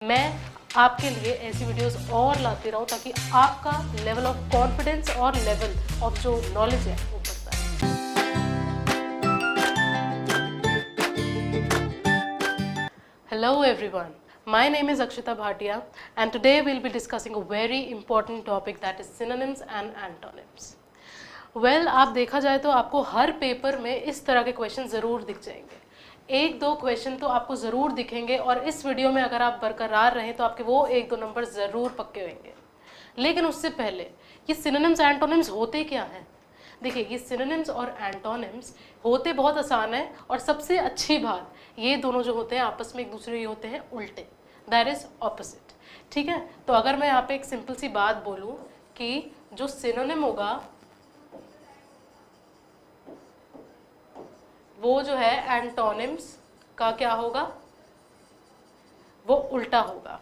मैं आपके लिए ऐसी वीडियोस और लाती रहूं ताकि आपका लेवल ऑफ कॉन्फिडेंस और लेवल ऑफ जो नॉलेज है वो बढ़ता है। Hello everyone, my name is Akshita Bhatia and today we'll be discussing a very important topic that is synonyms and antonyms. Well, आप देखा जाए तो आपको हर पेपर में इस तरह के क्वेश्चन ज़रूर दिख जाएंगे। एक दो क्वेश्चन तो आपको ज़रूर दिखेंगे और इस वीडियो में अगर आप बरकरार रहें तो आपके वो एक दो नंबर ज़रूर पक्के होंगे। लेकिन उससे पहले ये सिनोनिम्स एंटोनिम्स होते क्या हैं? देखिए, ये सिनोनिम्स और एंटोनिम्स होते बहुत आसान है और सबसे अच्छी बात ये दोनों जो होते हैं आपस में एक दूसरे के होते हैं उल्टे, दैट इज ऑपोजिट। ठीक है, तो अगर मैं यहाँ पे एक सिंपल सी बात बोलूँ कि जो सिनोनिम होगा वो जो है एंटोनिम्स का क्या होगा, वो उल्टा होगा।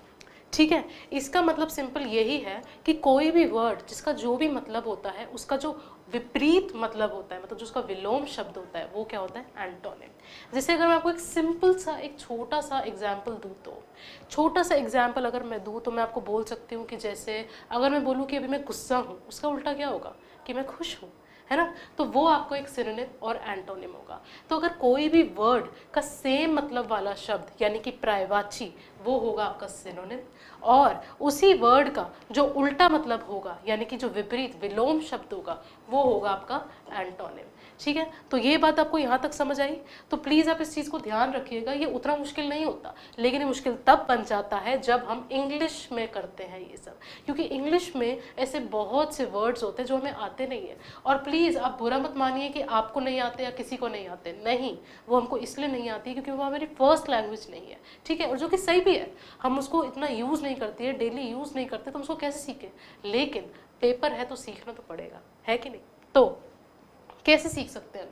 ठीक है, इसका मतलब सिंपल यही है कि कोई भी वर्ड जिसका जो भी मतलब होता है उसका जो विपरीत मतलब होता है, मतलब जो उसका विलोम शब्द होता है वो क्या होता है, एंटोनिम। जैसे अगर मैं आपको एक सिंपल सा एक छोटा सा एग्जाम्पल दूँ, तो छोटा सा एग्जाम्पल अगर मैं दूँ तो मैं आपको बोल सकती हूँ कि जैसे अगर मैं बोलूँ कि अभी मैं गुस्सा हूँ, उसका उल्टा क्या होगा कि मैं खुश हूँ, है ना। तो वो आपको एक सिनोनिम और एंटोनिम होगा। तो अगर कोई भी वर्ड का सेम मतलब वाला शब्द यानी कि पर्यायवाची, वो होगा आपका सिनोनिम, और उसी वर्ड का जो उल्टा मतलब होगा यानी कि जो विपरीत विलोम शब्द होगा वो होगा आपका एंटोनिम। ठीक है, तो ये बात आपको यहाँ तक समझ आई। तो प्लीज़ आप इस चीज़ को ध्यान रखिएगा, ये उतना मुश्किल नहीं होता, लेकिन ये मुश्किल तब बन जाता है जब हम इंग्लिश में करते हैं ये सब, क्योंकि इंग्लिश में ऐसे बहुत से वर्ड्स होते हैं जो हमें आते नहीं है। और प्लीज़ आप बुरा मत मानिए कि आपको नहीं आते या किसी को नहीं आते, नहीं, वो हमको इसलिए नहीं आती क्योंकि वो हमारी फर्स्ट लैंग्वेज नहीं है। ठीक है, और जो कि सही भी है, हम उसको इतना यूज़ नहीं करते हैं, डेली यूज़ नहीं करते, तो हम उसको कैसे सीखें। लेकिन पेपर है तो सीखना तो पड़ेगा, है कि नहीं। तो कैसे सीख सकते हैं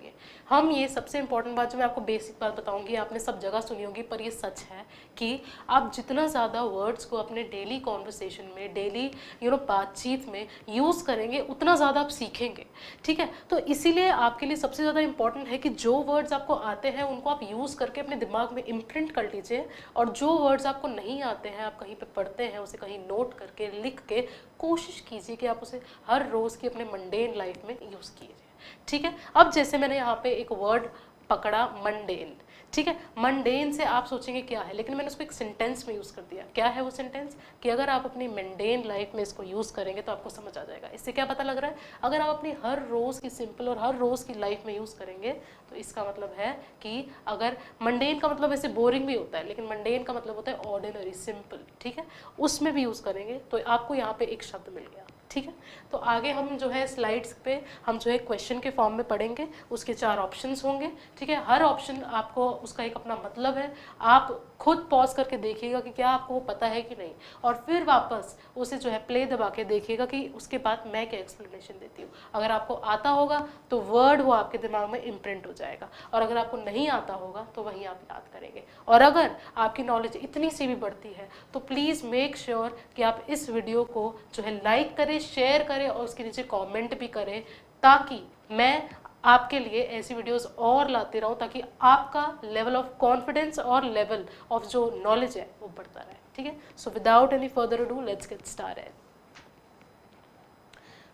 हम ये सबसे इंपॉर्टेंट बात जो मैं आपको बेसिक बात बताऊंगी, आपने सब जगह सुनी होगी पर ये सच है कि आप जितना ज़्यादा वर्ड्स को अपने डेली कॉन्वर्सेशन में, डेली बातचीत में यूज़ करेंगे उतना ज़्यादा आप सीखेंगे। ठीक है, तो इसीलिए आपके लिए सबसे ज़्यादा इंपॉर्टेंट है कि जो वर्ड्स आपको आते हैं उनको आप यूज़ करके अपने दिमाग में इम्प्रिंट कर लीजिए, और जो वर्ड्स आपको नहीं आते हैं, आप कहीं पर पढ़ते हैं, उसे कहीं नोट करके लिख के कोशिश कीजिए कि आप उसे हर रोज़ की अपने मंडेन लाइफ में यूज़ कीजिए। ठीक है, अब जैसे मैंने यहाँ पे एक वर्ड पकड़ा मंडेन, ठीक है, मंडेन से आप सोचेंगे क्या है, लेकिन मैंने उसको एक सेंटेंस में यूज़ कर दिया। क्या है वो सेंटेंस कि अगर आप अपनी मंडेन लाइफ में इसको यूज़ करेंगे तो आपको समझ आ जाएगा। इससे क्या पता लग रहा है, अगर आप अपनी हर रोज़ की सिंपल और हर रोज़ की लाइफ में यूज़ करेंगे तो इसका मतलब है कि अगर मंडेन का मतलब ऐसे बोरिंग भी होता है, लेकिन मंडेन का मतलब होता है ऑर्डिनरी, सिंपल। ठीक है, उसमें भी यूज़ करेंगे तो आपको यहाँ पे एक शब्द मिल गया। ठीक है, तो आगे हम जो है स्लाइड्स पे हम जो है क्वेश्चन के फॉर्म में पढ़ेंगे, उसके 4 ऑप्शंस होंगे। ठीक है, हर ऑप्शन आपको उसका एक अपना मतलब है, आप खुद पॉज करके देखिएगा कि क्या आपको वो पता है कि नहीं, और फिर वापस उसे जो है प्ले दबा के देखिएगा कि उसके बाद मैं क्या एक्सप्लेनेशन देती हूँ। अगर आपको आता होगा तो वर्ड वो आपके दिमाग में इम्प्रिंट हो जाएगा, और अगर आपको नहीं आता होगा तो वहीं आप याद करेंगे। और अगर आपकी नॉलेज इतनी सी भी बढ़ती है तो प्लीज़ मेक श्योर कि आप इस वीडियो को जो है लाइक करें, शेयर करें और उसके नीचे कमेंट भी करें, ताकि मैं आपके लिए ऐसी वीडियोस और लाते रहूं ताकि आपका लेवल ऑफ कॉन्फिडेंस और लेवल ऑफ जो नॉलेज है वो बढ़ता रहे। ठीक है, so without any further ado let's get started.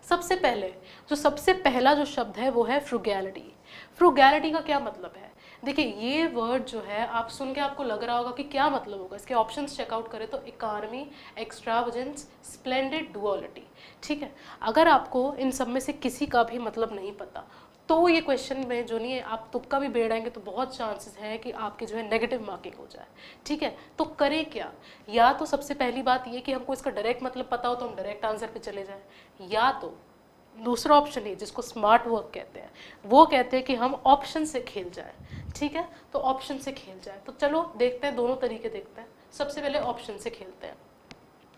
सबसे पहला जो शब्द है वो है फ्रुगैलिटी। फ्रुगैलिटी का क्या मतलब है? देखिए, ये वर्ड जो है आप सुन के आपको लग रहा होगा कि क्या मतलब होगा। इसके ऑप्शंस चेकआउट करें तो इकॉनमी, एक्स्ट्रावेगेंस, स्प्लेंडेड, डुअलिटी। ठीक है, अगर आपको इन सब में से किसी का भी मतलब नहीं पता तो ये क्वेश्चन में जो नहीं है, आप तुक्का भी बेड़ाएंगे तो बहुत चांसेस हैं कि आपके जो है नेगेटिव मार्किंग हो जाए। ठीक है, तो करें क्या? या तो सबसे पहली बात ये कि हमको इसका डायरेक्ट मतलब पता हो तो हम डायरेक्ट आंसर पे चले जाएं, या तो दूसरा ऑप्शन है जिसको स्मार्ट वर्क कहते हैं, वो कहते हैं कि हम ऑप्शन से खेल जाएं। ठीक है, तो ऑप्शन से खेल जाएं। तो चलो देखते हैं, दोनों तरीके देखते हैं। सबसे पहले ऑप्शन से खेलते हैं।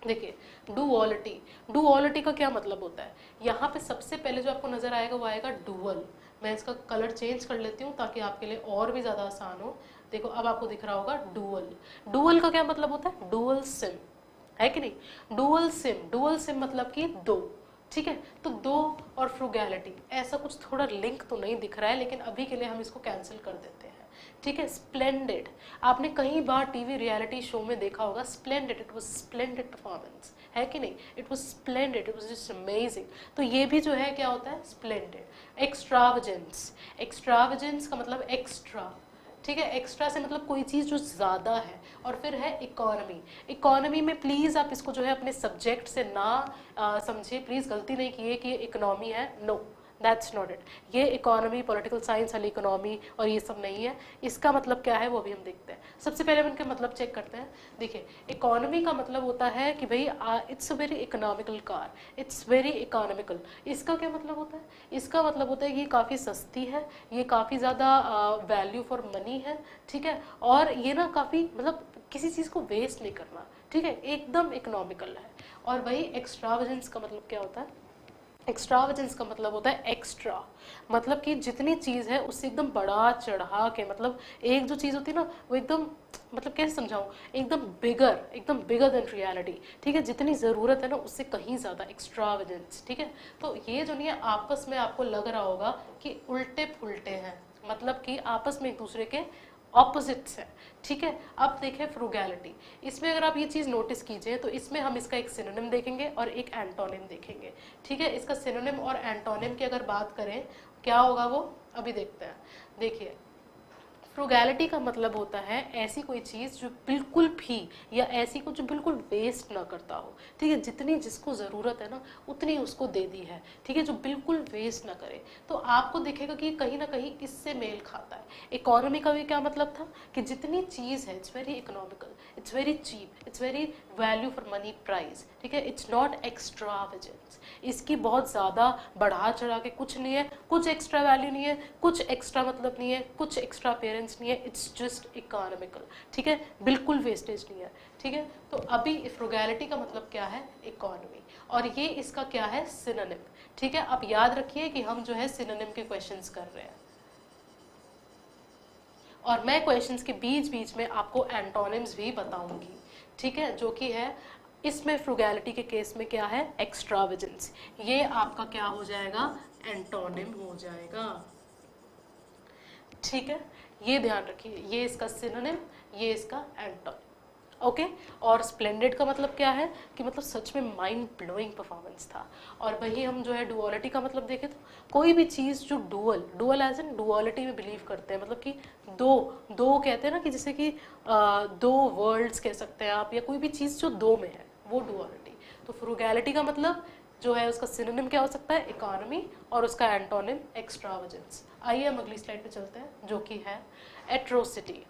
देखिए, डुअलिटी, डुअलिटी का क्या मतलब होता है? यहाँ पे सबसे पहले जो आपको नजर आएगा वो आएगा डुअल। मैं इसका कलर चेंज कर लेती हूँ ताकि आपके लिए और भी ज़्यादा आसान हो। देखो, अब आपको दिख रहा होगा डुअल। डुअल का क्या मतलब होता है? डुअल सिम, है कि नहीं। डुअल सिम, डुअल सिम मतलब कि दो। ठीक है, तो दो और फ्रुगैलिटी ऐसा कुछ थोड़ा लिंक तो नहीं दिख रहा है, लेकिन अभी के लिए हम इसको कैंसिल कर देते हैं। ठीक है। स्प्लेंडेड, आपने कई बार टीवी रियलिटी शो में देखा होगा, splendid, it was splendid performance, है कि नहीं, it was splendid, it was just amazing. तो ये भी जो है क्या होता है, स्प्लेंडेड। एक्स्ट्रावेजेंस, एक्स्ट्रावेजेंस का मतलब एक्स्ट्रा, ठीक है, एक्स्ट्रा से मतलब कोई चीज़ जो ज़्यादा है। और फिर है इकोनॉमी, इकोनॉमी में प्लीज़ आप इसको जो है अपने सब्जेक्ट से ना समझिए, प्लीज़ गलती नहीं कीजिए कि ये इकोनॉमी है, नो दैट्स नॉट इट। ये इकोनॉमी, पॉलिटिकल साइंस वाली इकोनॉमी और ये सब नहीं है। इसका मतलब क्या है वो भी हम देखते हैं। सबसे पहले हम इनके मतलब चेक करते हैं। देखिए, इकोनॉमी का मतलब होता है कि भाई it's a very economical car, it's very economical. इसका क्या मतलब होता है, इसका मतलब होता है कि ये काफ़ी सस्ती है, ये काफ़ी ज़्यादा वैल्यू फॉर मनी है, ठीक है, और ये ना काफ़ी मतलब किसी चीज़ को वेस्ट नहीं करना, ठीक है, एकदम इकोनॉमिकल है। और वही एक्स्ट्रावेजेंस का मतलब क्या होता है, एक्स्ट्रावेजेंस का मतलब होता है एक्स्ट्रा, मतलब कि जितनी चीज़ है उससे एकदम बढ़ा चढ़ा के, मतलब एक जो चीज़ होती है ना वो एकदम, मतलब कैसे समझाऊँ, एकदम बिगर देन रियलिटी, ठीक है, जितनी ज़रूरत है ना उससे कहीं ज़्यादा एक्स्ट्रावेजेंस, ठीक है। तो ये जो नहीं है आपस में आपको लग रहा होगा कि उल्टे पुल्टे हैं, मतलब कि आपस में एक दूसरे के ऑपोजिट्स है, ठीक है। अब देखें फ्रूगैलिटी, इसमें अगर आप ये चीज़ नोटिस कीजिए तो इसमें हम इसका एक सिनोनिम देखेंगे और एक एंटोनिम देखेंगे, ठीक है। इसका सिनोनिम और एंटोनिम की अगर बात करें क्या होगा वो अभी देखते हैं। देखिए, फ्रूगैलिटी का मतलब होता है ऐसी कोई चीज़ जो बिल्कुल भी, या ऐसी को जो बिल्कुल वेस्ट ना करता हो, ठीक है, जितनी जिसको ज़रूरत है ना उतनी उसको दे दी है, ठीक है, जो बिल्कुल वेस्ट ना करे। तो आपको दिखेगा कि कहीं ना कहीं इससे मेल खाता है। इकोनॉमी का भी क्या मतलब था कि जितनी चीज़ है it's very economical, it's very cheap, it's very value for money price, ठीक है, इट्स नॉट एक्स्ट्रावेजेंस। इसकी बहुत ज़्यादा बढ़ा चढ़ा के कुछ नहीं है, कुछ एक्स्ट्रा वैल्यू नहीं है, कुछ एक्स्ट्रा मतलब नहीं है, कुछ एक्स्ट्रा अपेयरेंस नहीं है, इट्स जस्ट इकोनॉमिकल, ठीक है, बिल्कुल वेस्टेज नहीं है, ठीक है। तो अभी फ्रूगैलिटी का मतलब क्या है, इकोनॉमी, और ये इसका क्या है, सिनोनिम, ठीक है। आप याद रखिए कि हम जो है सिनोनिम के क्वेश्चंस कर रहे हैं, और मैं क्वेश्चंस के बीच बीच में आपको एंटोनिम्स भी बताऊंगी, ठीक है, जो कि है इसमें फ्रूगैलिटी के केस में क्या है, एक्स्ट्रावेजेंस, ये आपका क्या हो जाएगा, एंटोनिम हो जाएगा, ठीक है। ये ध्यान रखिए, ये इसका सिनोनिम, ये इसका एंटोनिम, ओके। और स्प्लेंडेड का मतलब क्या है कि मतलब सच में माइंड ब्लोइंग परफॉर्मेंस था। और वही हम जो है डुअलिटी का मतलब देखें तो कोई भी चीज़ जो डुअल एज एन डुअलिटी में बिलीव करते हैं, मतलब कि दो दो कहते हैं ना, कि जैसे कि दो वर्ल्ड्स कह सकते हैं आप, या कोई भी चीज़ जो दो में है वो डुअलिटी। तो फ्रूगैलिटी का मतलब जो है उसका सिनोनिम क्या हो सकता है, इकोनॉमी, और उसका एंटोनिम एक्स्ट्रावेजेंस। आइए हम अगली स्लाइड पे चलते हैं जो कि है एट्रोसिटी।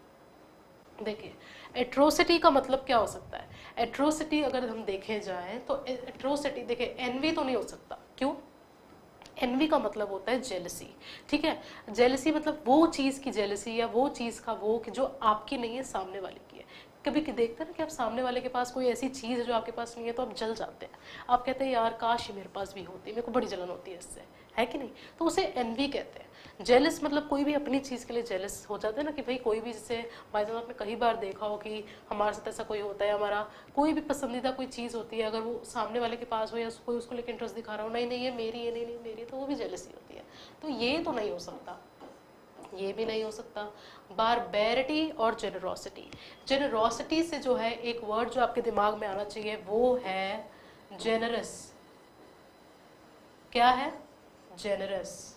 देखिए, एट्रोसिटी का मतलब क्या हो सकता है, एट्रोसिटी अगर हम देखे जाएं तो एट्रोसिटी, देखिए एनवी तो नहीं हो सकता, क्यों, एनवी का मतलब होता है जेलसी, ठीक है। जेलसी मतलब वो चीज़ की जेलसी, या वो चीज़ का वो कि जो आपकी नहीं है सामने वाले की है। कभी देखते हैं ना कि आप सामने वाले के पास कोई ऐसी चीज़ है जो आपके पास नहीं है तो आप जल जाते हैं, आप कहते हैं यार काश ये मेरे पास भी होती, मेरे को बड़ी जलन होती है इससे, है कि नहीं। तो उसे एनवी कहते हैं। जेलस मतलब कोई भी अपनी चीज़ के लिए जेलस हो जाते हैं ना, कि भाई कोई भी, जैसे भाई साहब आपने कई बार देखा हो कि हमारे साथ ऐसा कोई होता है, हमारा कोई भी पसंदीदा कोई चीज़ होती है, अगर वो सामने वाले के पास हो या कोई उसको लेकर इंटरेस्ट दिखा रहा हो, नहीं नहीं ये मेरी है, नहीं नहीं मेरी है, तो वो भी जेलसी होती है। तो ये तो नहीं हो सकता, ये भी नहीं हो सकता। बारबेरिटी और जेनरोसिटी, जेनरोसिटी से जो है एक वर्ड जो आपके दिमाग में आना चाहिए वो है जेनरस। क्या है, जेनरस,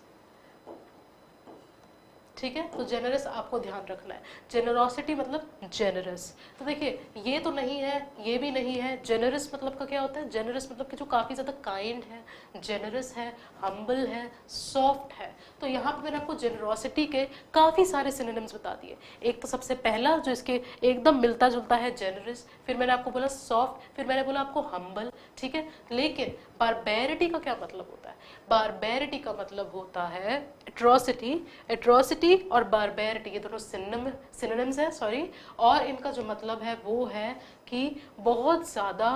ठीक है। तो जेनरस आपको ध्यान रखना है, जेनरोसिटी मतलब जेनरस। तो देखिए ये तो नहीं है, ये भी नहीं है, जेनरस मतलब का क्या होता है, जेनरस मतलब कि जो काफ़ी ज़्यादा काइंड है, जेनरस है, हम्बल है, सॉफ्ट है। तो यहाँ पे मैंने आपको जेनरोसिटी के काफ़ी सारे सिनोनिम्स बता दिए। एक तो सबसे पहला जो इसके एकदम मिलता जुलता है, जेनरस, फिर मैंने आपको बोला सॉफ्ट, फिर मैंने बोला आपको हम्बल, ठीक है। लेकिन बारबेरिटी का क्या मतलब होता है, बारबेरिटी का मतलब होता है एट्रोसिटी, एट्रोसिटी और बारबेरिटी ये दोनों सिनोनिम्स है, सॉरी। और इनका जो मतलब है वो है कि बहुत ज़्यादा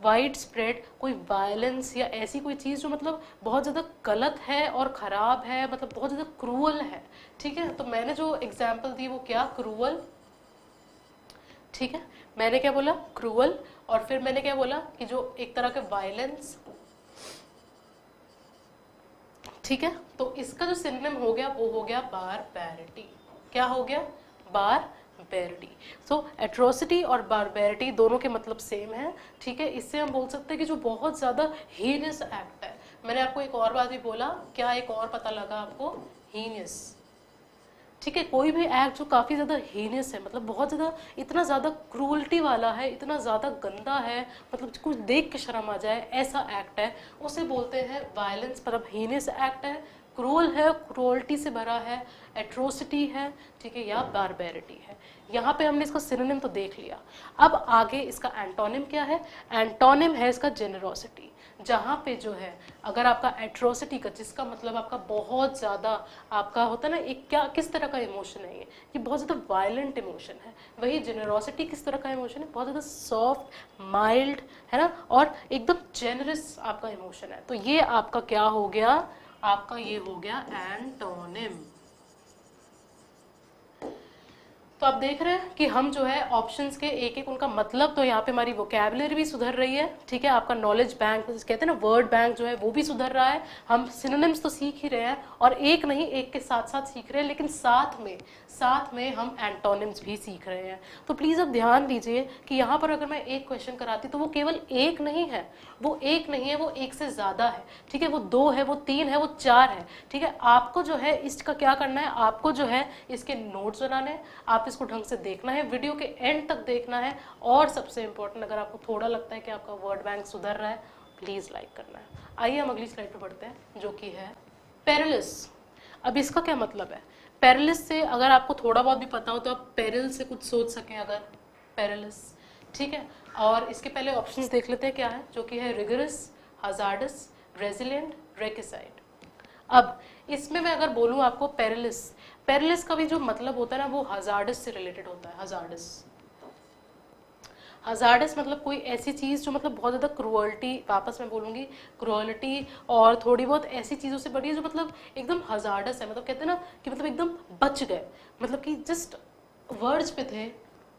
वाइड स्प्रेड कोई वायलेंस, या ऐसी कोई चीज़ जो मतलब बहुत ज़्यादा गलत है और ख़राब है, मतलब बहुत ज़्यादा क्रूअल है, ठीक है। तो मैंने जो एग्जाम्पल दी वो क्या, क्रूअल, ठीक है, मैंने क्या बोला, क्रूअल, और फिर मैंने क्या बोला कि जो एक तरह के वायलेंस, ठीक है। तो इसका जो सिनोनिम हो गया वो हो गया बारबैरिटी। क्या हो गया, बारबेरिटी। सो एट्रोसिटी और बारबेरिटी दोनों के मतलब सेम है, ठीक है। इससे हम बोल सकते हैं कि जो बहुत ज़्यादा हीनियस एक्ट है। मैंने आपको एक और बात भी बोला, क्या एक और पता लगा आपको? हीनियस, ठीक है। कोई भी एक्ट जो काफ़ी ज़्यादा हीनियस है, मतलब बहुत ज़्यादा, इतना ज़्यादा क्रूअल्टी वाला है, इतना ज़्यादा गंदा है, मतलब कुछ देख के शर्म आ जाए, ऐसा एक्ट है, उसे बोलते हैं वायलेंस। मतलब हीनियस एक्ट है, क्रूअल है, क्रूअल्टी से भरा है, एट्रोसिटी है, ठीक है, या बारबेरिटी है। यहाँ पे हमने इसका सिनोनिम तो देख लिया। अब आगे इसका एंटोनिम क्या है? एंटोनिम है इसका जेनरोसिटी। जहाँ पे जो है, अगर आपका एट्रोसिटी का, जिसका मतलब आपका बहुत ज़्यादा, आपका होता है ना एक, क्या किस तरह का इमोशन है ये बहुत ज़्यादा वायलेंट इमोशन है। वही जेनरोसिटी किस तरह का इमोशन है? बहुत ज़्यादा सॉफ्ट, माइल्ड, है ना, और एकदम जेनरस आपका इमोशन है। तो ये आपका क्या हो गया? आपका ये हो गया एंटोनिम। तो आप देख रहे हैं कि हम जो है ऑप्शंस के एक एक उनका मतलब, तो यहाँ पे हमारी वोकैबुलरी भी सुधर रही है, ठीक है। आपका नॉलेज बैंक कहते हैं ना, वर्ड बैंक जो है वो भी सुधर रहा है। हम सिनोनिम्स तो सीख ही रहे हैं, और एक नहीं, एक के साथ साथ सीख रहे हैं, लेकिन साथ में हम एंटोनिम्स भी सीख रहे हैं। तो प्लीज़ अब ध्यान दीजिए कि यहाँ पर अगर मैं एक क्वेश्चन कराती तो वो केवल एक नहीं है, वो एक से ज़्यादा है, ठीक है। वो 2 है, वो 3 है, वो 4 है, ठीक है। आपको जो है इसका क्या करना है? आपको जो है इसके नोट्स बनाने हैं, आप इसको ढंग से देखना है, वीडियो के एंड तक देखना है, और सबसे इम्पोर्टेंट, अगर आपको थोड़ा लगता है कि आपका वर्ड बैंक सुधर रहा है, प्लीज़ लाइक करना है। आइए हम अगली स्लाइड पे बढ़ते हैं, जो कि है पेरिलस। अब इसका क्या मतलब है? पेरिलस से अगर आपको थोड़ा बहुत भी पता हो तो आप पेरिल से कुछ सोच सकें, अगर पेरिलस, ठीक है। और इसके पहले ऑप्शंस देख लेते हैं क्या है, जो कि है रिगरस, हजार्डस, रेजिलिएंट, रेकिसाइड। अब इसमें मैं अगर बोलूँ आपको पेरिलस का भी जो मतलब होता है ना, वो हजार्डस से रिलेटेड होता है। हजार्डस मतलब कोई ऐसी चीज़ जो मतलब बहुत ज़्यादा क्रूअल्टी, वापस मैं बोलूँगी क्रूअल्टी, और थोड़ी बहुत ऐसी चीज़ों से बड़ी है जो मतलब एकदम हजार्डस है। मतलब कहते हैं ना कि मतलब एकदम बच गए, मतलब कि जस्ट वर्ड्स पे थे,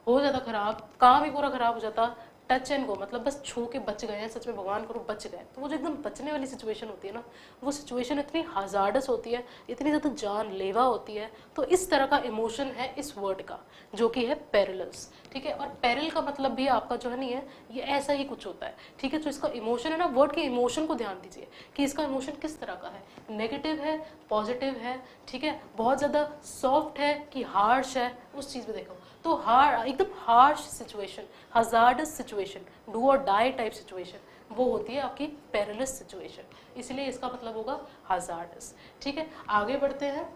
हो जाता खराब, काम ही पूरा खराब हो जाता, टच एंड गो, मतलब बस छू के बच गए हैं, सच में भगवान करो बच गए। तो वो जो एकदम बचने वाली सिचुएशन होती है ना, वो सिचुएशन इतनी हजार्डस होती है, इतनी ज़्यादा जानलेवा होती है। तो इस तरह का इमोशन है इस वर्ड का, जो कि है पेरिलस, ठीक है। और पेरिल का मतलब भी आपका जो है नहीं है, ये ऐसा ही कुछ होता है, ठीक है। तो इसका इमोशन है ना, वर्ड के इमोशन को ध्यान दीजिए कि इसका इमोशन किस तरह का है, नेगेटिव है, पॉजिटिव है, ठीक है, बहुत ज़्यादा सॉफ्ट है कि हार्श है, उस चीज़ में देखो। तो एकदम harsh situation, hazardous situation, do और डाई टाइप सिचुएशन, वो होती है आपकी पेरिलस सिचुएशन, इसलिए इसका मतलब होगा हजार्डस, ठीक है। आगे बढ़ते हैं।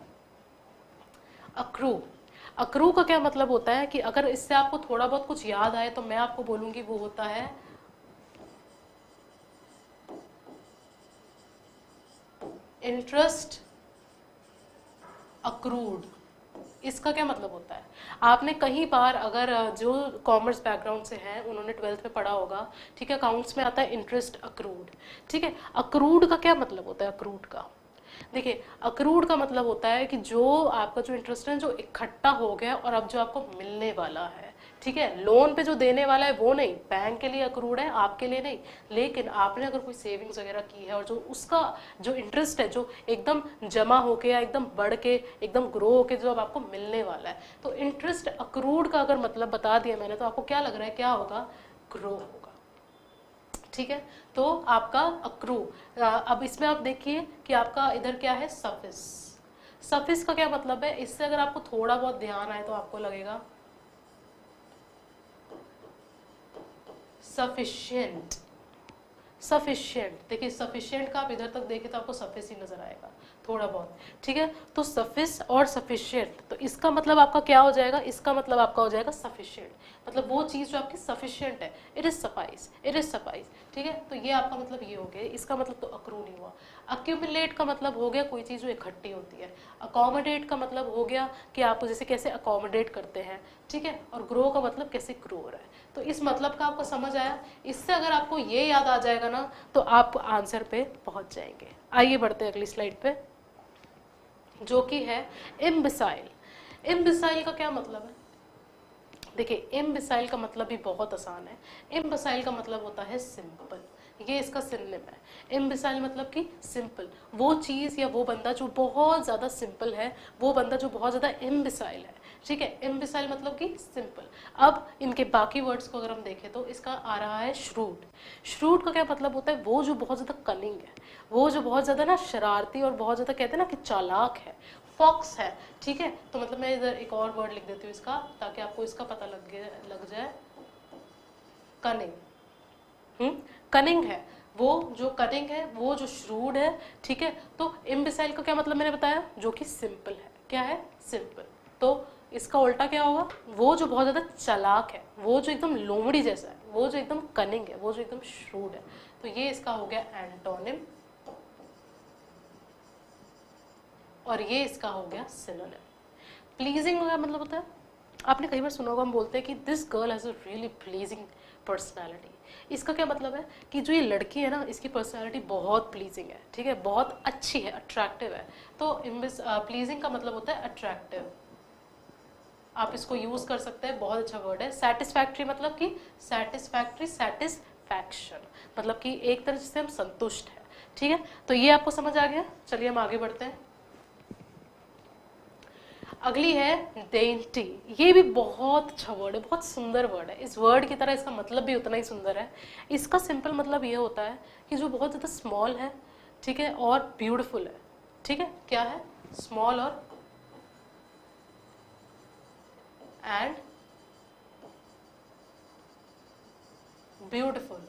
अक्रू का क्या मतलब होता है कि अगर इससे आपको थोड़ा बहुत कुछ याद आए तो मैं आपको बोलूंगी वो होता है इंटरेस्ट अक्रूड। इसका क्या मतलब होता है? आपने कहीं बार, अगर जो कॉमर्स बैकग्राउंड से हैं उन्होंने 12th में पढ़ा होगा, ठीक है, अकाउंट्स में आता है इंटरेस्ट अक्रूड, ठीक है। अक्रूड का क्या मतलब होता है? अक्रूड का देखिए, अक्रूड का मतलब होता है कि जो आपका जो इंटरेस्ट है जो इकट्ठा हो गया और अब जो आपको मिलने वाला है, ठीक है। लोन पे जो देने वाला है वो नहीं, बैंक के लिए अक्रूड है, आपके लिए नहीं। लेकिन आपने अगर कोई सेविंग्स वगैरह की है और जो उसका जो इंटरेस्ट है जो एकदम जमा होके या एकदम बढ़ के एकदम ग्रो होके जो अब आपको मिलने वाला है, तो इंटरेस्ट अक्रूड का अगर मतलब बता दिया मैंने, तो आपको क्या लग रहा है, क्या होगा? ग्रो होगा, ठीक है। तो आपका अक्रू, अब इसमें आप देखिए कि आपका इधर क्या है, सफिस। सफिस का क्या मतलब है? इससे अगर आपको थोड़ा बहुत ध्यान आए तो आपको लगेगा सफिशिएंट। देखिए, सफिशिएंट का आप इधर तक देखें तो आपको सफिस ही नजर आएगा थोड़ा बहुत, ठीक है। तो सफिस और सफिशिएंट, तो इसका मतलब आपका क्या हो जाएगा? इसका मतलब आपका हो जाएगा सफिशिएंट, मतलब वो चीज़ जो आपकी सफिशिएंट है, इट इज सफाइस, ठीक है। तो ये आपका मतलब ये हो गया, इसका मतलब तो अक्रू नहीं हुआ। अक्यूमुलेट का मतलब हो गया कोई चीज़ जो इकट्ठी होती है। अकोमोडेट का मतलब हो गया कि आप जैसे कैसे अकोमोडेट करते हैं, ठीक है। और ग्रो का मतलब कैसे ग्रो हो रहा है। तो इस मतलब का आपको समझ आया? इससे अगर आपको ये याद आ जाएगा ना, तो आप आंसर पे पहुंच जाएंगे। आइए बढ़ते हैं अगली स्लाइड पे, जो कि है इम्बिसाइल। इम्बिसाइल का क्या मतलब है? देखिए, इम्बिसाइल का मतलब भी बहुत आसान है। इम्बिसाइल का मतलब होता है सिंपल, ये इसका सिनोनिम है। इम्बिसाइल मतलब कि सिंपल, वो चीज़ या वो बंदा जो बहुत ज़्यादा सिंपल है, वो बंदा जो बहुत ज़्यादा इम्बिसाइल है, ठीक है। इम्बिसाइल मतलब कि सिंपल। अब इनके बाकी वर्ड्स को अगर हम देखें तो इसका आ रहा है श्रूड। श्रूड का क्या मतलब होता है, वो जो बहुत ज़्यादा कनिंग है, वो जो बहुत ज़्यादा ना शरारती और बहुत ज़्यादा कहते हैं ना कि चालाक है, फॉक्स है, ठीक है। तो मतलब मैं इधर एक और वर्ड लिख देती हूँ इसका, ताकि आपको इसका पता लग जाए, कनिंग। कनिंग है, वो जो कनिंग है, वो जो श्रूड है, ठीक है। तो इम्बिसाइल का क्या मतलब मैंने बताया, जो कि सिंपल है। क्या है, सिंपल। तो इसका उल्टा क्या होगा, वो जो बहुत ज़्यादा चालाक है, वो जो एकदम लोमड़ी जैसा है, वो जो एकदम कनिंग है, वो जो एकदम श्रूड है। तो ये इसका हो गया एंटोनिम, और ये इसका हो गया सिनोनिम। प्लीजिंग का मतलब होता है, आपने कई बार सुना होगा, हम बोलते हैं कि this girl has a really pleasing personality. इसका क्या मतलब है कि जो ये लड़की है ना, इसकी पर्सनैलिटी बहुत प्लीजिंग है, ठीक है, बहुत अच्छी है, अट्रैक्टिव है। तो प्लीजिंग का मतलब होता है अट्रैक्टिव। आप इसको यूज कर सकते हैं, बहुत अच्छा वर्ड है। सेटिस्फैक्ट्री मतलब कि सेटिस्फैक्ट्री, सेटिस्फैक्शन मतलब कि एक तरह से हम संतुष्ट है, ठीक है। तो ये आपको समझ आ गया। चलिए हम आगे बढ़ते हैं। अगली है डेंटी। ये भी बहुत अच्छा वर्ड है, बहुत सुंदर वर्ड है। इस वर्ड की तरह इसका मतलब भी उतना ही सुंदर है। इसका सिंपल मतलब ये होता है कि जो बहुत ज़्यादा स्मॉल है, ठीक है, और ब्यूटीफुल है, ठीक है। क्या है, स्मॉल और एंड ब्यूटीफुल,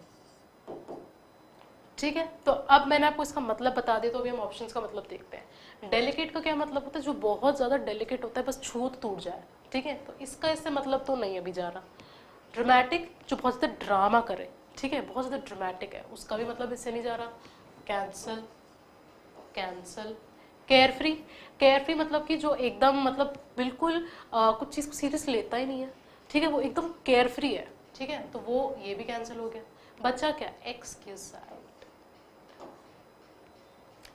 ठीक है। तो अब मैंने आपको इसका मतलब बता दिया, तो अभी हम ऑप्शंस का मतलब देखते हैं। डेलिकेट का क्या मतलब होता है, जो बहुत ज़्यादा डेलिकेट होता है, बस छूत टूट जाए, ठीक है। तो इसका इससे मतलब तो नहीं अभी जा रहा। ड्रामेटिक, जो बहुत ज़्यादा ड्रामा करे, ठीक है, बहुत ज़्यादा ड्रामेटिक है, उसका भी मतलब इससे नहीं जा रहा। Cancel, cancel. केयरफ्री, केयरफ्री मतलब कि जो एकदम मतलब बिल्कुल कुछ चीज़ को सीरियस लेता ही नहीं है, ठीक है, वो एकदम केयरफ्री है, ठीक है। तो वो ये भी कैंसिल हो गया। बचा क्या, एक्सक्यूसाइड।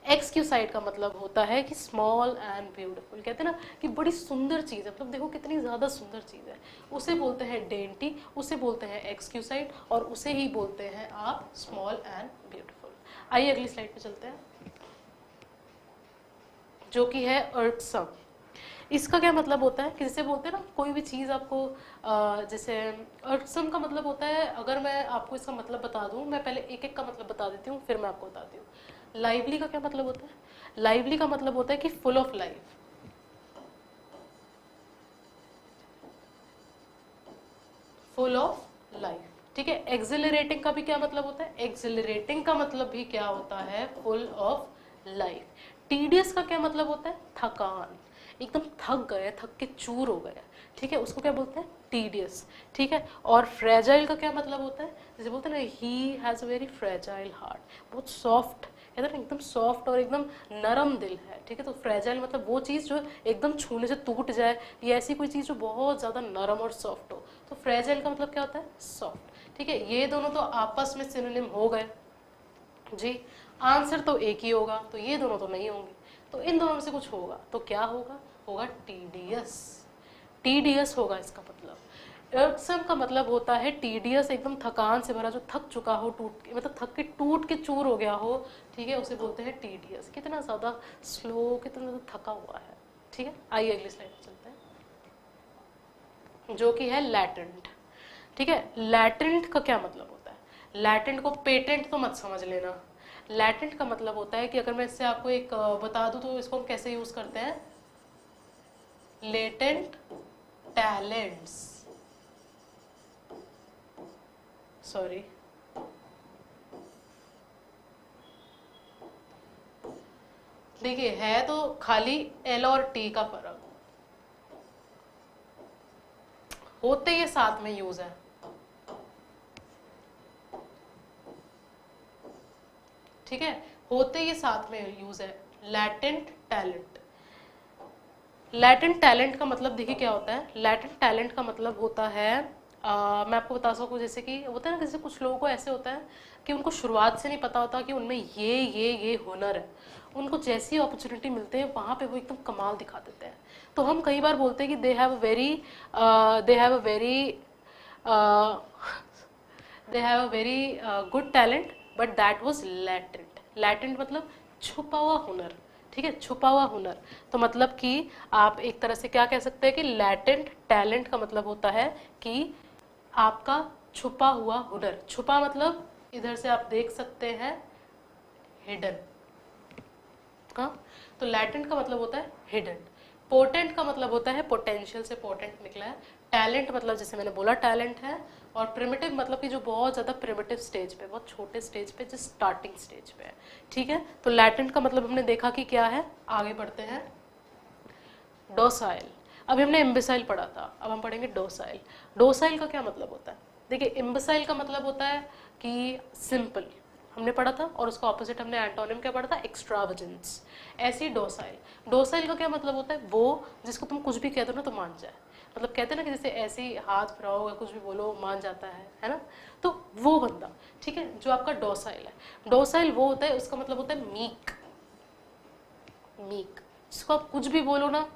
एक्सक्यूसाइड का मतलब होता है कि स्मॉल एंड ब्यूटीफुल, कहते हैं ना कि बड़ी सुंदर चीज़ है, मतलब देखो कितनी ज़्यादा सुंदर चीज़ है, उसे बोलते हैं डेंटी, उसे बोलते हैं एक्सक्यूसाइड, और उसे ही बोलते हैं आप स्मॉल एंड ब्यूटीफुल। आइए अगली स्लाइड पे चलते हैं, जो कि है अर्टसम। इसका क्या मतलब होता है कि जैसे बोलते हैं ना, कोई भी चीज़ आपको जैसे अर्टसम का मतलब होता है, अगर मैं आपको इसका मतलब बता दूं, मैं पहले एक एक का मतलब बता देती हूँ, फिर मैं आपको बताती हूँ। लाइवली का क्या मतलब होता है, लाइवली का मतलब होता है कि full of life, full of life, ठीक है। एक्सिलरेटिंग का भी क्या मतलब होता है, एक्सिलरेटिंग का मतलब भी क्या होता है, फुल ऑफ लाइफ। टीडियस का क्या मतलब होता है, थकान, एकदम थक गए, थक के चूर हो गए, ठीक है, उसको क्या बोलते हैं, टीडियस, ठीक है। और फ्रेजाइल का क्या मतलब होता है, जैसे बोलते हैं ना, he has a very fragile heart, बहुत सॉफ्ट, एकदम सॉफ्ट और एकदम नरम दिल है, ठीक है। तो फ्रेजाइल मतलब वो चीज़ जो एकदम छूने से टूट जाए, या ऐसी कोई चीज़ जो बहुत ज़्यादा नरम और सॉफ्ट हो। तो फ्रेजाइल का मतलब क्या होता है, सॉफ्ट, ठीक है। ये दोनों तो आपस में सिनोनिम हो गए जी। आंसर तो एक ही होगा, तो ये दोनों तो नहीं होंगे, तो इन दोनों में से कुछ होगा। तो क्या होगा, होगा टीडियस, टीडियस होगा इसका मतलब। इर्कसम का मतलब होता है टीडियस, एकदम थकान से भरा, जो थक चुका हो, टूट के मतलब थक के टूट के चूर हो गया हो, ठीक है, उसे बोलते हैं टीडियस। कितना ज़्यादा स्लो, कितना ज़्यादा थका हुआ है, ठीक है। आइए अगली स्लाइड पर चलते हैं, जो कि है लैटेंट, ठीक है। लैटेंट का क्या मतलब होता है, लैटेंट को पेटेंट तो मत समझ लेना। लैटेंट का मतलब होता है कि अगर मैं इससे आपको एक बता दूं, तो इसको हम कैसे यूज करते हैं, लेटेंट टैलेंट्स, सॉरी, देखिए है तो खाली एल और टी का फर्क, होते ये साथ में यूज है, ठीक है, होते ये साथ में यूज है। लैटेंट टैलेंट, लैटेंट टैलेंट का मतलब देखिए क्या होता है, लैटेंट टैलेंट का मतलब होता है मैं आपको बता सकूं, जैसे कि होता है ना, जैसे कुछ लोगों को ऐसे होता है कि उनको शुरुआत से नहीं पता होता कि उनमें ये हुनर है, उनको जैसी अपॉर्चुनिटी मिलते हैं वहाँ पे वो एकदम कमाल दिखा देते हैं। तो हम कई बार बोलते हैं कि they have a very they have a very good talent, but that was latent. Latent मतलब छुपा हुआ हुनर, ठीक है, छुपा हुआ हुनर। तो मतलब कि आप एक तरह से क्या कह सकते हैं कि लैटेंट टैलेंट का मतलब होता है कि आपका छुपा हुआ हुनर। छुपा मतलब इधर से आप देख सकते हैं हिडन, हाँ, तो लैटेंट का मतलब होता है हिडन। पोटेंट का मतलब होता है, पोटेंशियल से पोटेंट निकला है। टैलेंट मतलब जैसे मैंने बोला टैलेंट है। और प्रिमिटिव मतलब कि जो बहुत ज़्यादा प्रिमिटिव स्टेज पे, बहुत छोटे स्टेज पे, जो स्टार्टिंग स्टेज पे है, ठीक है। तो लैटेंट का मतलब हमने देखा कि क्या है। आगे बढ़ते हैं, डोसाइल। अभी हमने इम्बिसाइल पढ़ा था, अब हम पढ़ेंगे डोसाइल। डोसाइल का क्या मतलब होता है? देखिए, इम्बिसाइल का मतलब होता है कि सिंपल, हमने पढ़ा था, और उसका ऑपोजिट हमने एंटोनिम क्या पढ़ा था, एक्स्ट्रावेजेंस। ऐसे ही डोसाइल, डोसाइल का क्या मतलब होता है? वो जिसको तुम कुछ भी कह दो ना तो मान जाए। मतलब कहते हैं ना कि जैसे ऐसे ही हाथ फिराओ या कुछ भी बोलो मान जाता है ना, तो वो बंदा, ठीक है, जो आपका डोसाइल है। डोसाइल वो होता है, उसका मतलब होता है मीक। मीक, जिसको आप कुछ भी बोलो ना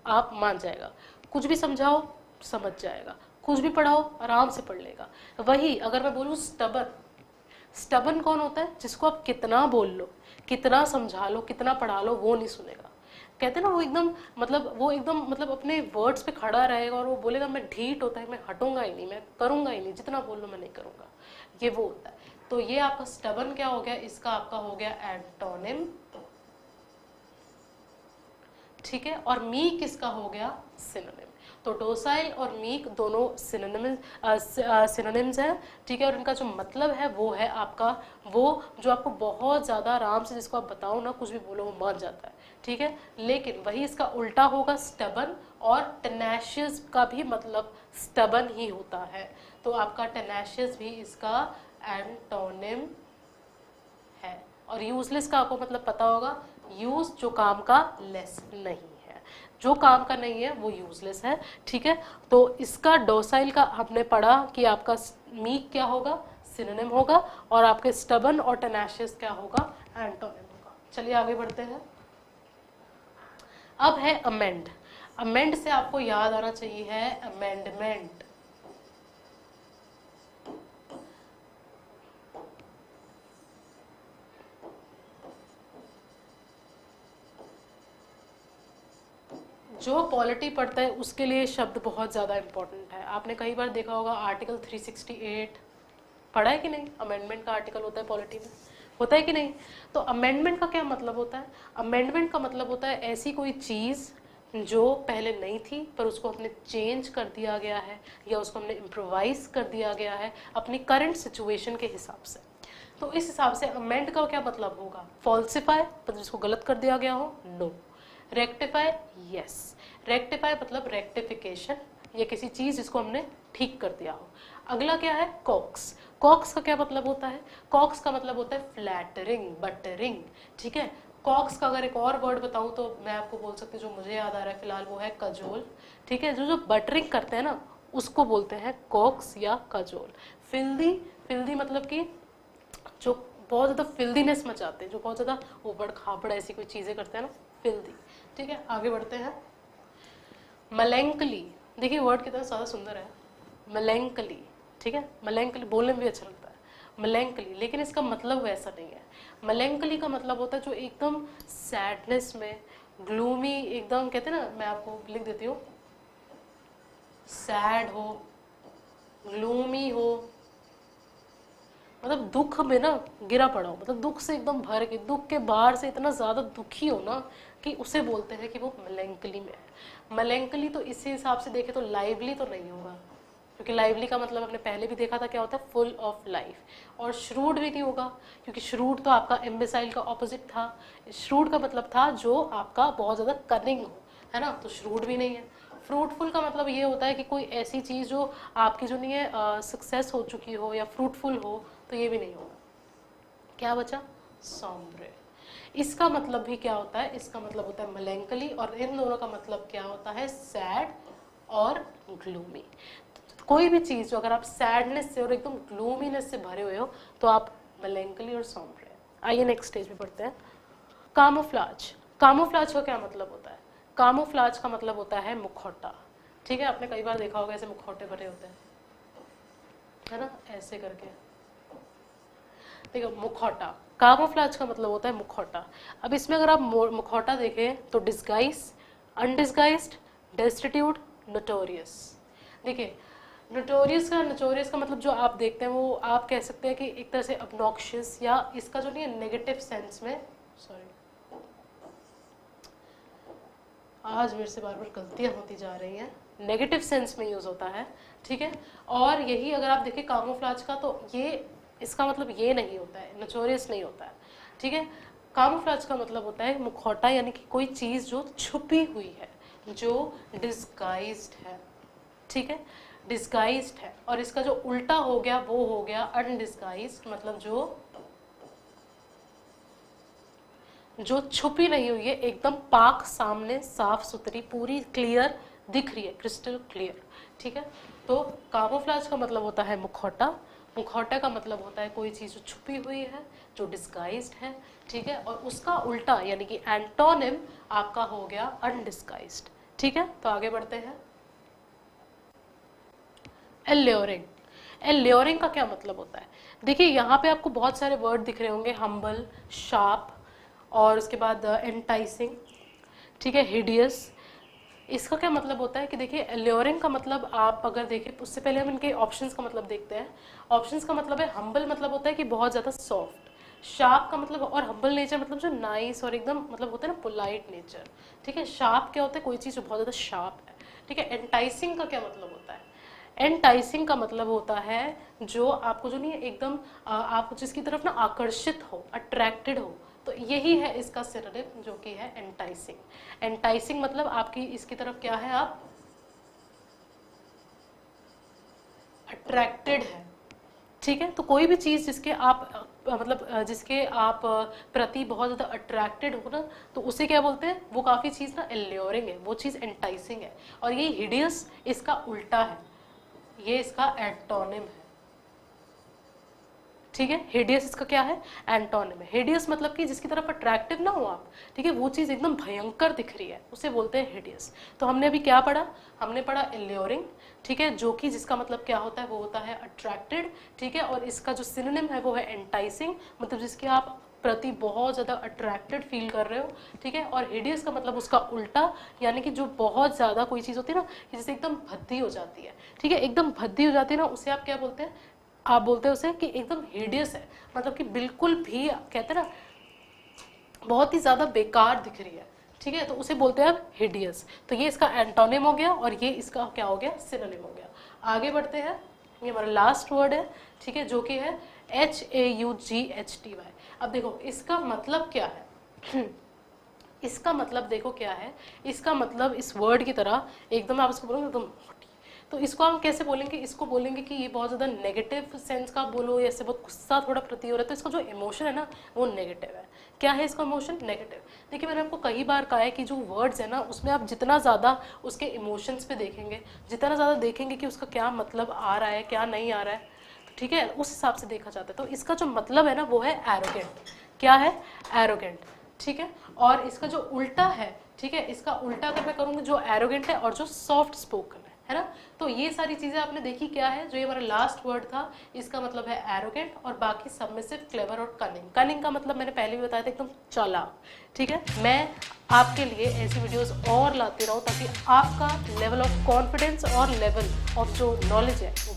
आप मान जाएगा, कुछ भी समझाओ समझ जाएगा, कुछ भी पढ़ाओ आराम से पढ़ लेगा। वही अगर मैं बोलूँ स्टबन, स्टबन कौन होता है? जिसको आप कितना बोल लो, कितना समझा लो, कितना पढ़ा लो, वो नहीं सुनेगा। कहते हैं ना, वो एकदम मतलब अपने वर्ड्स पे खड़ा रहेगा और वो बोलेगा मैं ढीठ होता है, मैं हटूंगा ही नहीं, मैं करूंगा ही नहीं, जितना बोल लो मैं नहीं करूंगा, ये वो होता है। तो ये आपका स्टबन क्या हो गया, इसका आपका हो गया एंटोनिम, ठीक है। और मीक इसका हो गया सिनोनिम। तो डोसाइल और मीक दोनों सिनोनिम्स हैं, ठीक है। और इनका जो मतलब है वो है आपका, वो जो आपको बहुत ज़्यादा आराम से, जिसको आप बताओ ना कुछ भी बोलो वो मान जाता है, ठीक है। लेकिन वही इसका उल्टा होगा स्टबन, और टेनेशियस का भी मतलब स्टबन ही होता है। तो आपका टेनेशियस भी इसका एंटोनिम है। और यूजलेस का आपको मतलब पता होगा, यूज जो काम का, लेस नहीं है, जो काम का नहीं है वो यूजलेस है, ठीक है। तो इसका डोसाइल का हमने पढ़ा कि आपका मीक क्या होगा, सिनोनिम होगा, और आपके स्टबन और टेनेशियस क्या होगा, एंटोनिम होगा। चलिए आगे बढ़ते हैं। अब है अमेंड। अमेंड से आपको याद आना चाहिए है अमेंडमेंट। जो पॉलिटी पढ़ता है उसके लिए शब्द बहुत ज़्यादा इंपॉर्टेंट है। आपने कई बार देखा होगा आर्टिकल 368 पढ़ा है कि नहीं? अमेंडमेंट का आर्टिकल होता है पॉलिटी में, होता है कि नहीं? तो अमेंडमेंट का क्या मतलब होता है? अमेंडमेंट का मतलब होता है ऐसी कोई चीज़ जो पहले नहीं थी पर उसको हमने चेंज कर दिया गया है, या उसको हमने इम्प्रोवाइज कर दिया गया है अपनी करंट सिचुएशन के हिसाब से। तो इस हिसाब से अमेंड का क्या मतलब होगा? फॉल्सिफाई मतलब जिसको गलत कर दिया गया हो, नो। Rectify, yes. रेक्टिफाई मतलब रेक्टिफिकेशन, या किसी चीज जिसको हमने ठीक कर दिया हो। अगला क्या है? कॉक्स। कॉक्स का क्या मतलब होता है? कॉक्स का मतलब होता है फ्लैटरिंग, बटरिंग, ठीक है। कॉक्स का अगर एक और वर्ड बताऊं तो मैं आपको बोल सकती हूँ, जो मुझे याद आ रहा है फिलहाल, वो है कजोल, ठीक है। जो जो बटरिंग करते हैं ना उसको बोलते हैं कॉक्स या कजोल। फिल्दी, फिल्दी मतलब कि जो बहुत ज़्यादा फिल्दीनेस मचाते हैं, जो बहुत ज़्यादा उबड़ खाबड़ ऐसी कोई चीज़ें करते हैं ना, फिल्दी, ठीक है। आगे बढ़ते हैं। मलैंकली, देखिए वर्ड कितना ज़्यादा सुंदर है, मलैंकली, ठीक है। मलैंकली बोलने में भी अच्छा लगता है, मलैंकली, लेकिन इसका मतलब वैसा नहीं है। मलैंकली का मतलब होता है जो एकदम सैडनेस में, ग्लूमी, एकदम कहते हैं ना, मैं आपको लिख देती हूँ, सैड हो, ग्लूमी हो, मतलब दुख में ना गिरा पड़ा हो, मतलब दुख से एकदम भर के, दुख के बाहर से इतना ज्यादा दुखी हो ना कि उसे बोलते हैं कि वो मेलेंकली में है। मेलेंकली तो इसी हिसाब से देखे तो लाइवली तो नहीं होगा, क्योंकि लाइवली का मतलब हमने पहले भी देखा था क्या होता है, फुल ऑफ लाइफ। और श्रूड भी नहीं होगा, क्योंकि श्रूड तो आपका इम्बिसाइल का ऑपोजिट था। श्रूड का मतलब था जो आपका बहुत ज्यादा कनिंग हो, है ना, तो श्रूड भी नहीं है। फ्रूटफुल का मतलब ये होता है कि कोई ऐसी चीज जो आपकी जो नहीं है सक्सेस हो चुकी हो या फ्रूटफुल हो, तो ये भी नहीं होगा। क्या बचा? सॉम्ब्रे। इसका मतलब भी क्या होता है? इसका मतलब होता है मेलेंकली, और इन दोनों का मतलब क्या होता है? सैड और ग्लूमी। कोई भी चीज जो अगर आप सैडनेस से और एकदम ग्लूमीनेस से भरे हुए हो तो आप मेलेंकली और सॉम्ब्रे। आइए नेक्स्ट स्टेज पे पढ़ते हैं, कामोफ्लाज। कामोफ्लाज का क्या मतलब होता है? कामोफ्लाज का मतलब होता है मुखौटा, ठीक है। आपने कई बार देखा होगा ऐसे मुखौटे भरे होते हैं, है ना, ऐसे करके। देखो मुखौटा, कामोफ्लाज का मतलब होता है मुखौटा। अब इसमें अगर आप मुखौटा देखें तो डिस्गाइज, अनडिस्गाइज्ड, डेस्टिट्यूट, नोटोरियस। देखिए नोटोरियस का मतलब जो आप देखते हैं वो आप कह सकते हैं कि एक तरह से ऑब्नॉक्शियस, या इसका जो नहीं है नेगेटिव सेंस में, सॉरी आज मेरे से बार बार गलतियां होती जा रही हैं, नेगेटिव सेंस में यूज होता है, ठीक है। और यही अगर आप देखें कामोफ्लाज का तो ये इसका मतलब ये नहीं होता है, नोटोरियस नहीं होता है, ठीक है। कामोफ्लाज का मतलब होता है मुखौटा, यानी कि कोई चीज जो छुपी हुई है, जो डिस्गाइज्ड है, ठीक है, डिस्गाइज्ड है। और इसका जो उल्टा हो गया वो हो गया अनडिस्गाइज्ड, मतलब जो छुपी नहीं हुई है, एकदम पाक सामने, साफ सुथरी, पूरी क्लियर दिख रही है, क्रिस्टल क्लियर, ठीक है। तो कामोफ्लाज का मतलब होता है मुखौटा, मुखौटा का मतलब होता है कोई चीज जो छुपी हुई है, जो डिस्गाइज्ड है, ठीक है। और उसका उल्टा यानी कि एंटोनिम आपका हो गया अनडिस्गाइज्ड, ठीक है। तो आगे बढ़ते हैं। एल्योरिंग, एल्योरिंग का क्या मतलब होता है? देखिए यहाँ पे आपको बहुत सारे वर्ड दिख रहे होंगे, हम्बल, शार्प, और उसके बाद एंटाइसिंग, ठीक है, हिडियस। इसका क्या मतलब होता है कि देखिए एल्योरिंग का मतलब आप अगर देखें, उससे पहले हम इनके ऑप्शंस का मतलब देखते हैं। ऑप्शंस का मतलब है हम्बल, मतलब होता है कि बहुत ज़्यादा सॉफ्ट, शार्प का मतलब, और हम्बल नेचर मतलब जो नाइस और एकदम मतलब होता है ना पोलाइट नेचर, ठीक है। शार्प क्या होता है? कोई चीज़ जो बहुत ज़्यादा शार्प है, ठीक है। एंटाइसिंग का क्या मतलब होता है? एंटाइसिंग का मतलब होता है जो आपको जो नहीं है एकदम आप जिसकी तरफ ना आकर्षित हो, अट्रैक्टेड हो, तो यही है इसका सिनोनिम जो कि है एंटाइसिंग। एंटाइसिंग मतलब आपकी इसकी तरफ क्या है, आप अट्रैक्टेड है, ठीक है। तो कोई भी चीज़ जिसके आप मतलब जिसके आप प्रति बहुत ज़्यादा अट्रैक्टेड हो ना, तो उसे क्या बोलते हैं? वो काफ़ी चीज़ ना एल्योरिंग है, वो चीज़ एंटाइसिंग है। और ये हिडियस इसका उल्टा है, ये इसका एंटोनिम है, ठीक है। हिडियस इसका क्या है? एंटोनिम है। हिडियस मतलब कि जिसकी तरफ अट्रैक्टिव ना हो आप, ठीक है, वो चीज़ एकदम भयंकर दिख रही है, उसे बोलते हैं हिडियस। तो हमने अभी क्या पढ़ा? हमने पढ़ा एल्योरिंग, ठीक है, जो कि जिसका मतलब क्या होता है? वो होता है अट्रैक्टेड, ठीक है। और इसका जो सिनोनिम है वो है एंटाइसिंग, मतलब जिसके आप प्रति बहुत ज़्यादा अट्रैक्टेड फील कर रहे हो, ठीक है। और हिडियस का मतलब उसका उल्टा, यानी कि जो बहुत ज़्यादा कोई चीज़ होती है ना कि जैसे एकदम भद्दी हो जाती है, ठीक है, एकदम भद्दी हो जाती है ना, उसे आप क्या बोलते हैं? आप बोलते हैं उसे कि एकदम हिडियस है, मतलब कि बिल्कुल भी कहते हैं ना बहुत ही ज़्यादा बेकार दिख रही है, ठीक है, तो उसे बोलते हैं आप हिडियस। तो ये इसका एंटोनिम हो गया और ये इसका क्या हो गया? सिनोनिम हो गया। आगे बढ़ते हैं, ये हमारा लास्ट वर्ड है, ठीक है, जो कि है HAUGHTY। अब देखो इसका मतलब क्या है? इसका मतलब देखो क्या है, इसका मतलब इस वर्ड की तरह एकदम आप इसको बोलोगे एकदम, तो इसको हम कैसे बोलेंगे? इसको बोलेंगे कि ये बहुत ज़्यादा नेगेटिव सेंस का बोलो, या ऐसे बहुत गुस्सा थोड़ा प्रतीत हो रहा है, तो इसका जो इमोशन है ना वो नेगेटिव है। क्या है इसका इमोशन? नेगेटिव। देखिए मैंने आपको कई बार कहा है कि जो वर्ड्स है ना उसमें आप जितना ज़्यादा उसके इमोशंस पे देखेंगे, जितना ज़्यादा देखेंगे कि उसका क्या मतलब आ रहा है, क्या नहीं आ रहा है, ठीक है, उस हिसाब से देखा जाता है। तो इसका जो मतलब है ना वो है एरोगेंट। क्या है? एरोगेंट, ठीक है। और इसका जो उल्टा है, ठीक है, इसका उल्टा अगर मैं करूँगी, जो एरोगेंट है और जो सॉफ्ट स्पोकन है ना, तो ये सारी चीज़ें आपने देखी। क्या है जो ये हमारा लास्ट वर्ड था, इसका मतलब है एरोगेंट, और बाकी सब में सिर्फ क्लेवर और कनिंग। कनिंग का मतलब मैंने पहले भी बताया था, एकदम चालाक, ठीक है। मैं आपके लिए ऐसी वीडियोस और लाती रहूँ ताकि आपका लेवल ऑफ कॉन्फिडेंस और लेवल ऑफ जो नॉलेज है वो